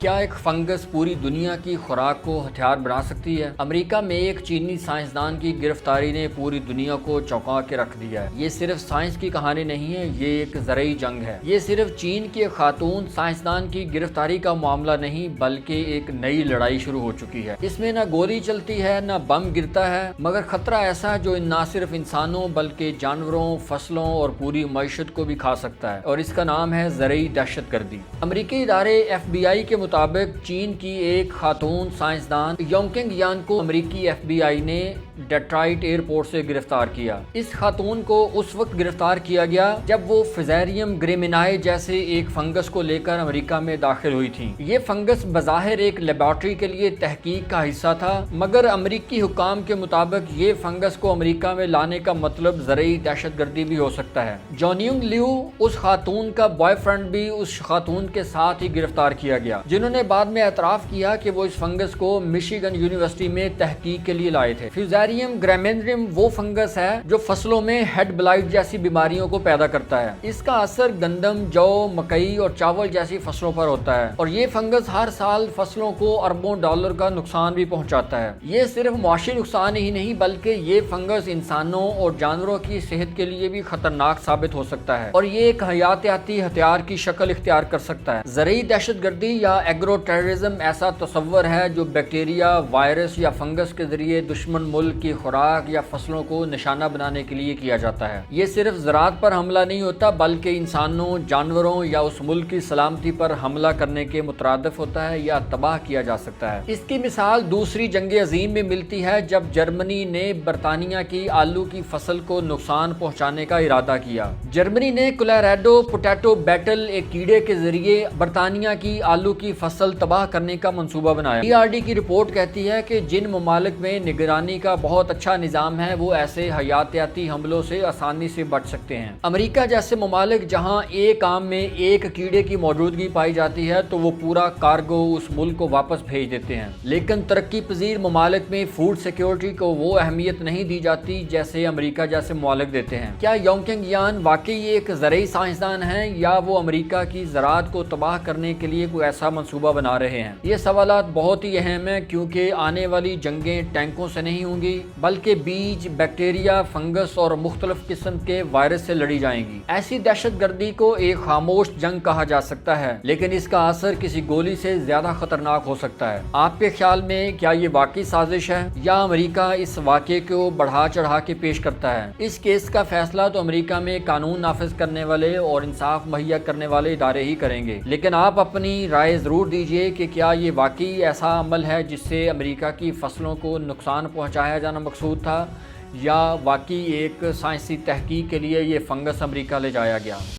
کیا ایک فنگس پوری دنیا کی خوراک کو ہتھیار بنا سکتی ہے؟ امریکہ میں ایک چینی سائنسدان کی گرفتاری نے پوری دنیا کو چونکا کے رکھ دیا ہے۔ یہ صرف سائنس کی کہانی نہیں ہے، یہ ایک زرعی جنگ ہے۔ یہ صرف چین کی ایک خاتون سائنسدان کی گرفتاری کا معاملہ نہیں، بلکہ ایک نئی لڑائی شروع ہو چکی ہے۔ اس میں نہ گولی چلتی ہے، نہ بم گرتا ہے، مگر خطرہ ایسا جو نہ صرف انسانوں بلکہ جانوروں، فصلوں اور پوری معیشت کو بھی کھا سکتا ہے، اور اس کا نام ہے زرعی دہشت گردی۔ امریکی ادارے FBI کے مطابق چین کی ایک خاتون سائنسدان یونکنگ یان کو امریکی FBI نے ڈیٹرائٹ ایئرپورٹ سے گرفتار کیا۔ اس خاتون کو اس وقت گرفتار کیا گیا جب وہ فزیریم گریمینائے جیسے ایک فنگس کو لے کر امریکہ میں داخل ہوئی تھی۔ یہ فنگس بظاہر ایک لیبارٹری کے لیے تحقیق کا حصہ تھا، مگر امریکی حکام کے مطابق یہ فنگس کو امریکہ میں لانے کا مطلب زرعی دہشت گردی بھی ہو سکتا ہے۔ جونیونگ لیو، اس خاتون کا بوائے فرینڈ، بھی اس خاتون کے ساتھ ہی گرفتار کیا گیا، جنہوں نے بعد میں اعتراف کیا کہ وہ اس فنگس کو مشیگن یونیورسٹی میں تحقیق کے لیے لائے تھے۔ فزیریم گریمینیم وہ فنگس ہے جو فصلوں میں ہیڈ بلائٹ جیسی بیماریوں کو پیدا کرتا ہے۔ اس کا اثر گندم، جو، مکئی اور چاول جیسی فصلوں پر ہوتا ہے، اور یہ فنگس ہر سال فصلوں کو اربوں ڈالر کا نقصان بھی پہنچاتا ہے۔ یہ صرف معاشی نقصان ہی نہیں، بلکہ یہ فنگس انسانوں اور جانوروں کی صحت کے لیے بھی خطرناک ثابت ہو سکتا ہے، اور یہ ایک حیاتیاتی ہتھیار کی شکل اختیار کر سکتا ہے۔ زرعی دہشت گردی یا ایگرو ٹیررزم ایسا تصور ہے جو بیکٹیریا، وائرس یا فنگس کے ذریعے دشمن ملک کی خوراک یا فصلوں کو نشانہ بنانے کے لیے کیا جاتا ہے۔ یہ صرف زراعت پر حملہ نہیں ہوتا، بلکہ انسانوں، جانوروں یا اس ملک کی سلامتی پر حملہ کرنے کے مترادف ہوتا ہے یا تباہ کیا جا سکتا ہے۔ اس کی مثال دوسری جنگ عظیم میں ملتی ہے، جب جرمنی نے برطانیہ کی آلو کی فصل کو نقصان پہنچانے کا ارادہ کیا۔ جرمنی نے کولاریڈو پوٹیٹو بیٹل، ایک کیڑے کے ذریعے برطانیہ کی آلو کی فصل تباہ کرنے کا منصوبہ بنایا۔ PRD کی رپورٹ کہتی ہے کہ جن ممالک میں نگرانی کا بہت اچھا نظام ہے، وہ ایسے حیاتیاتی حملوں سے آسانی سے بچ سکتے ہیں۔ امریکہ جیسے ممالک جہاں ایک عام میں ایک کیڑے کی موجودگی پائی جاتی ہے، تو وہ پورا کارگو اس ملک کو واپس بھیج دیتے ہیں۔ لیکن ترقی پذیر ممالک میں فوڈ سیکیورٹی کو وہ اہمیت نہیں دی جاتی جیسے امریکہ جیسے ممالک دیتے ہیں۔ کیا یونکنگ یان واقعی ایک زرعی سائنسدان ہیں، یا وہ امریکہ کی زراعت کو تباہ کرنے کے لیے کوئی ایسا منصوبہ بنا رہے ہیں؟ یہ سوالات بہت ہی اہم ہیں، کیونکہ آنے والی جنگیں ٹینکوں سے نہیں ہوں گی، بلکہ بیج، بیکٹیریا، فنگس اور مختلف قسم کے وائرس سے لڑی جائیں گی۔ ایسی دہشت گردی کو ایک خاموش جنگ کہا جا سکتا ہے، لیکن اس کا اثر کسی گولی سے زیادہ خطرناک ہو سکتا ہے۔ آپ کے خیال میں کیا یہ واقعی سازش ہے، یا امریکہ اس واقعے کو بڑھا چڑھا کے پیش کرتا ہے؟ اس کیس کا فیصلہ تو امریکہ میں قانون نافذ کرنے والے اور انصاف مہیا کرنے والے ادارے ہی کریں گے، لیکن آپ اپنی رائے ضرور دیجیے کہ کیا یہ واقعی ایسا عمل ہے جس سے امریکہ کی فصلوں کو نقصان پہنچایا جانا مقصود تھا، یا واقعی ایک سائنسی تحقیق کے لیے یہ فنگس امریکہ لے جایا گیا۔